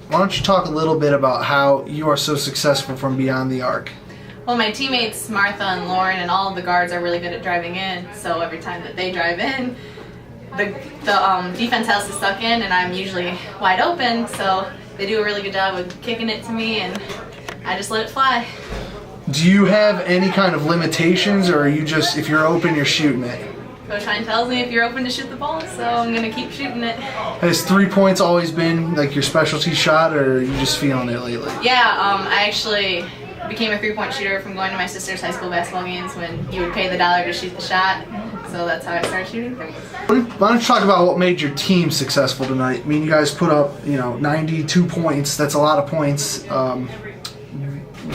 Why don't you talk a little bit about how you are so successful from beyond the arc? Well, my teammates Martha and Lauren and all of the guards are really good at driving in, so every time that they drive in, the defense has to suck in, and I'm usually wide open, so they do a really good job of kicking it to me, and I just let it fly. Do you have any kind of limitations, or are you just, if you're open, you're shooting it? Coach Hine tells me if you're open to shoot the ball, so I'm going to keep shooting it. Has 3 points always been like your specialty shot, or are you just feeling it lately? Yeah, I actually became a three-point shooter from going to my sister's high school basketball games when you would pay the dollar to shoot the shot. So that's how I started shooting threes. Why don't you talk about what made your team successful tonight? I mean, you guys put up, 92 points. That's a lot of points.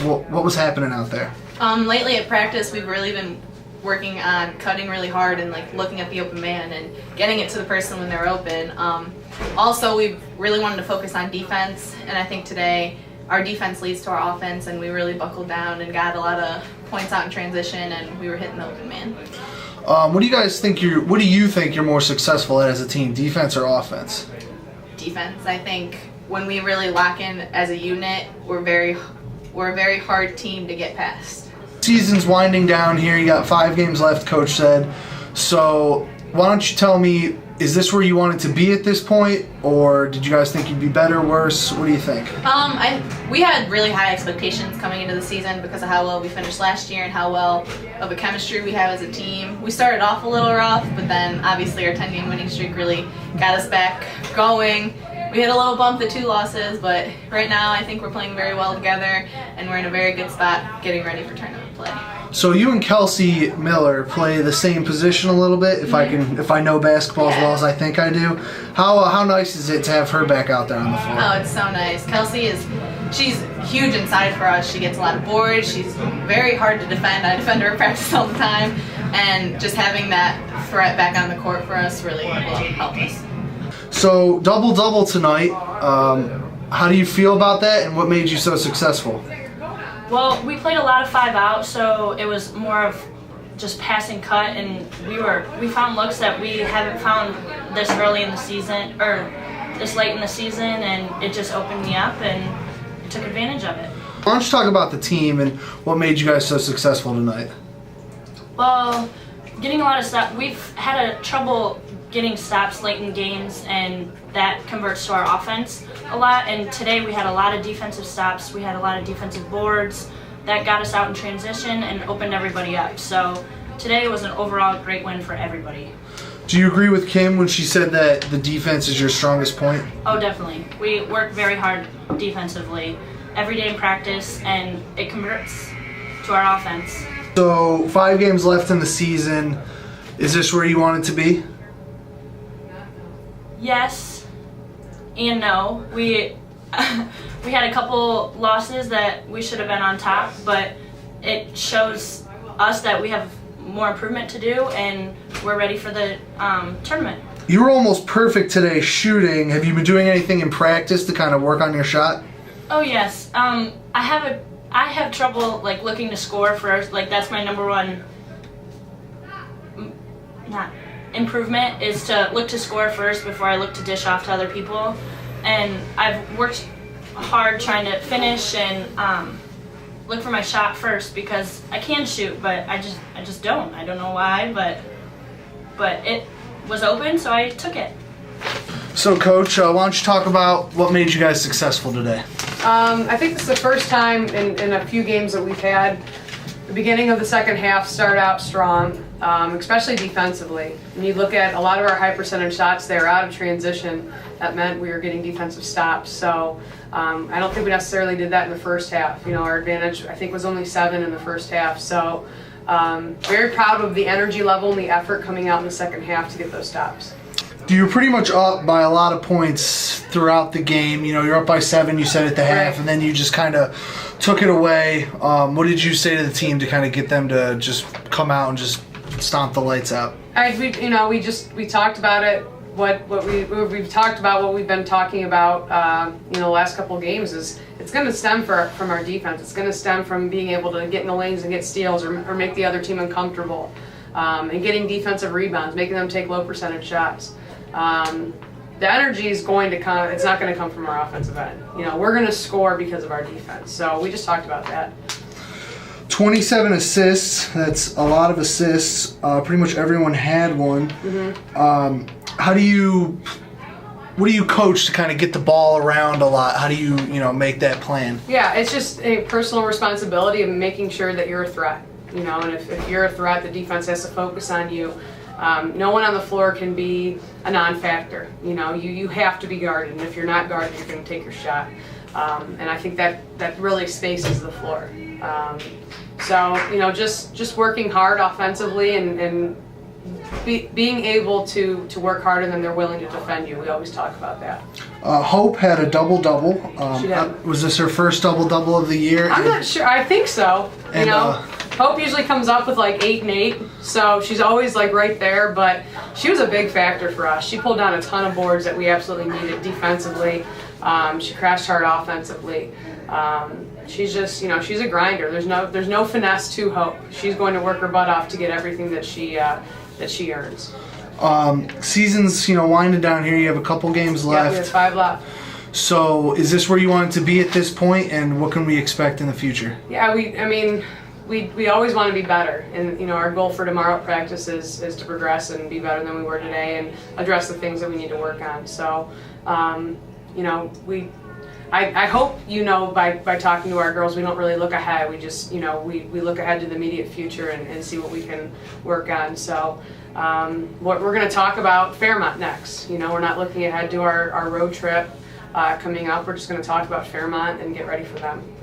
What was happening out there? Lately at practice, we've really been working on cutting really hard and looking at the open man and getting it to the person when they're open. Also, we've really wanted to focus on defense, and I think today our defense leads to our offense, and we really buckled down and got a lot of points out in transition, and we were hitting the open man. What do you think you're more successful at as a team, defense or offense? Defense. I think when we really lock in as a unit, we're a very hard team to get past. Season's winding down here. You got 5 games left, Coach said. So why don't you tell me, is this where you wanted to be at this point, or did you guys think you'd be better, worse? What do you think? We had really high expectations coming into the season because of how well we finished last year and how well of a chemistry we have as a team. We started off a little rough, but then obviously our 10-game winning streak really got us back going. We hit a little bump at 2 losses, but right now I think we're playing very well together, and we're in a very good spot getting ready for tournament play. So you and Kelsey Miller play the same position a little bit, if I know basketball as well as I think I do. How nice is it to have her back out there on the floor? Oh, it's so nice. She's huge inside for us. She gets a lot of boards. She's very hard to defend. I defend her at practice all the time, and just having that threat back on the court for us really will help us. So double-double tonight. How do you feel about that, and what made you so successful? Well, we played a lot of 5-out, so it was more of just passing cut, and we found looks that we haven't found this early in the season, or this late in the season, and it just opened me up, and I took advantage of it. Why don't you talk about the team and what made you guys so successful tonight? Well, getting a lot of stops. We've had trouble getting stops late in games, and that converts to our offense a lot. And today we had a lot of defensive stops. We had a lot of defensive boards that got us out in transition and opened everybody up. So today was an overall great win for everybody. Do you agree with Kim when she said that the defense is your strongest point? Oh, definitely. We work very hard defensively every day in practice, and it converts to our offense. So 5 games left in the season. Is this where you want it to be? Yes and no. We had a couple losses that we should have been on top, but it shows us that we have more improvement to do, and we're ready for the tournament. You were almost perfect today shooting. Have you been doing anything in practice to kind of work on your shot? Oh yes. I have trouble looking to score first. That's my number one improvement, is to look to score first before I look to dish off to other people. And I've worked hard trying to finish and look for my shot first, because I can shoot, but I just don't. I don't know why, but it was open, so I took it. So, Coach, why don't you talk about what made you guys successful today? I think this is the first time in a few games that we've had the beginning of the second half start out strong, especially defensively. When you look at a lot of our high percentage shots, they were out of transition. That meant we were getting defensive stops. So I don't think we necessarily did that in the first half. Our advantage, I think, was only 7 in the first half. So very proud of the energy level and the effort coming out in the second half to get those stops. You were pretty much up by a lot of points throughout the game. You're up by 7, you said at the half, and then you just kind of took it away. What did you say to the team to kind of get them to just come out and just stomp the lights out? We talked about it. We've talked about what we've been talking about. The last couple of games is it's going to stem from our defense. It's going to stem from being able to get in the lanes and get steals or make the other team uncomfortable, and getting defensive rebounds, making them take low percentage shots. the energy is going to come. It's not going to come from our offensive end. You know, we're going to score because of our defense. So we just talked about that. 27 assists. That's a lot of assists. Pretty much everyone had one. What do you coach to kind of get the ball around a lot? How do you make that plan? Yeah, it's just a personal responsibility of making sure that you're a threat. You know, and if you're a threat, the defense has to focus on you. No one on the floor can be a non-factor. You know, you have to be guarded, and if you're not guarded, you're going to take your shot. And I think that really spaces the floor. So, you know, just working hard offensively and being able to work harder than they're willing to defend you. We always talk about that. Hope had a double-double. She did. Was this her first double-double of the year? I'm not sure. I think so. And, you know, Hope usually comes up with like 8 and 8, so she's always like right there. But she was a big factor for us. She pulled down a ton of boards that we absolutely needed defensively. She crashed hard offensively. She's just, you know, she's a grinder. There's no finesse to Hope. She's going to work her butt off to get everything that she earns. Season's winding down here. You have a couple games left. Yeah, we have 5 left. So is this where you want it to be at this point, and what can we expect in the future? Yeah, we always want to be better, and you know, our goal for tomorrow at practice is to progress and be better than we were today and address the things that we need to work on. So, you know, I hope by talking to our girls, we don't really look ahead. We just, we look ahead to the immediate future and see what we can work on. So we're going to talk about Fairmont next. You know, we're not looking ahead to our road trip coming up. We're just going to talk about Fairmont and get ready for them.